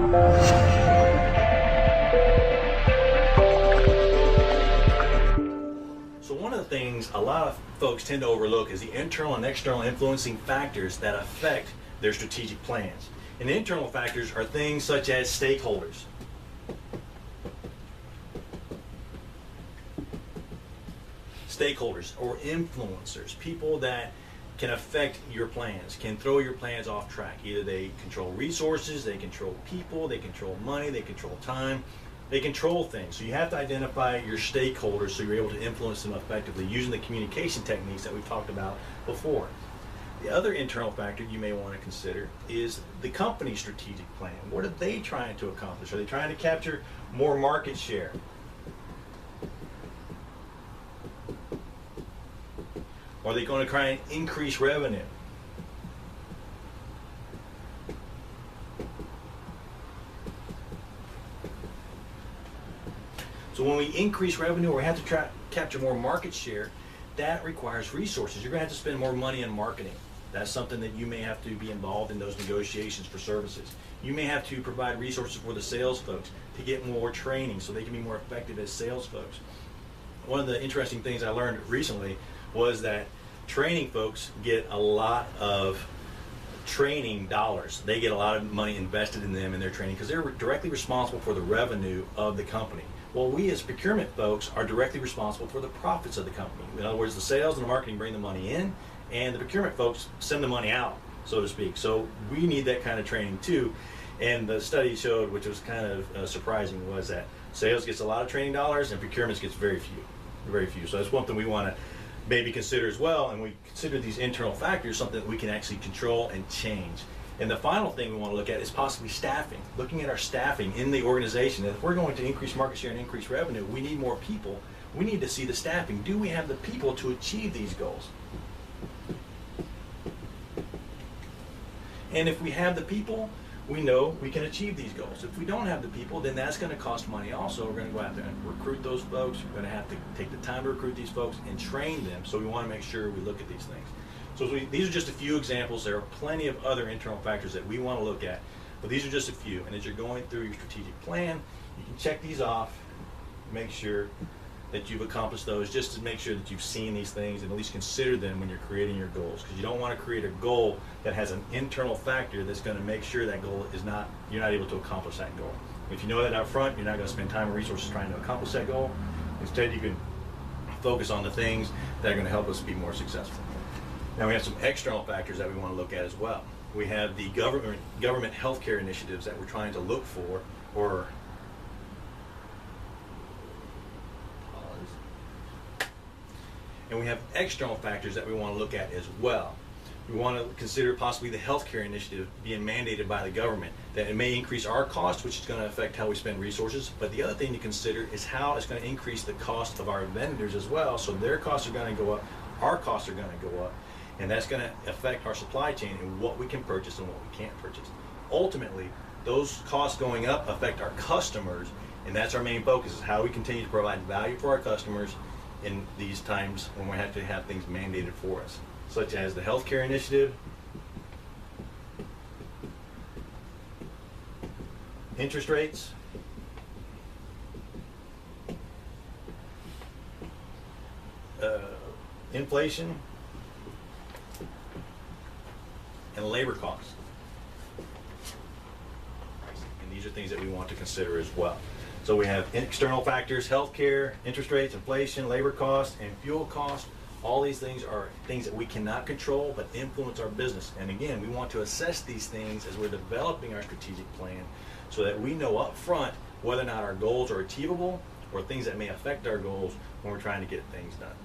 So one of the things a lot of folks tend to overlook is the internal and external influencing factors that affect their strategic plans. And the internal factors are things such as stakeholders. Stakeholders or influencers, people that can affect your plans, can throw your plans off track. Either they control resources, they control people, they control money, they control time, they control things. So you have to identify your stakeholders so you're able to influence them effectively using the communication techniques that we've talked about before. The other internal factor you may want to consider is the company's strategic plan. What are they trying to accomplish? Are they trying to capture more market share? Are they going to try and increase revenue? So when we increase revenue or we have to capture more market share, that requires resources. You're going to have to spend more money in marketing. That's something that you may have to be involved in those negotiations for services. You may have to provide resources for the sales folks to get more training so they can be more effective as sales folks. One of the interesting things I learned recently was that training folks get a lot of training dollars. They get a lot of money invested in them in their training because they're directly responsible for the revenue of the company. Well, we as procurement folks are directly responsible for the profits of the company. In other words, the sales and the marketing bring the money in, and the procurement folks send the money out, so to speak. So we need that kind of training too. And the study showed, which was kind of surprising, was that sales gets a lot of training dollars and procurement gets very few, very few. So that's one thing we want to maybe consider as well, and we consider these internal factors something that we can actually control and change. And the final thing we want to look at is possibly staffing. Looking at our staffing in the organization. If we're going to increase market share and increase revenue, we need more people. We need to see the staffing. Do we have the people to achieve these goals? And if we have the people, we know we can achieve these goals. If we don't have the people, then that's going to cost money also. We're going to go out there and recruit those folks. We're going to have to take the time to recruit these folks and train them. So we want to make sure we look at these things. So these are just a few examples. There are plenty of other internal factors that we want to look at, but these are just a few. And as you're going through your strategic plan, you can check these off, make sure that you've accomplished those, just to make sure that you've seen these things and at least consider them when you're creating your goals. Because you don't want to create a goal that has an internal factor that's going to make sure that goal is not, you're not able to accomplish that goal. If you know that up front, you're not going to spend time and resources trying to accomplish that goal. Instead, you can focus on the things that are going to help us be more successful. Now we have some external factors that we want to look at as well. We have the government healthcare initiatives that we're trying to look for, and we have external factors that we want to look at as well. We want to consider possibly the healthcare initiative being mandated by the government, that it may increase our cost, which is going to affect how we spend resources. But the other thing to consider is how it's going to increase the cost of our vendors as well. So their costs are going to go up, our costs are going to go up, and that's going to affect our supply chain and what we can purchase and what we can't purchase. Ultimately, those costs going up affect our customers, and that's our main focus, is how we continue to provide value for our customers in these times when we have to have things mandated for us, such as the healthcare initiative, interest rates, inflation, and labor costs. And these are things that we want to consider as well. So we have external factors: healthcare, interest rates, inflation, labor costs, and fuel costs. All these things are things that we cannot control but influence our business. And again, we want to assess these things as we're developing our strategic plan so that we know up front whether or not our goals are achievable or things that may affect our goals when we're trying to get things done.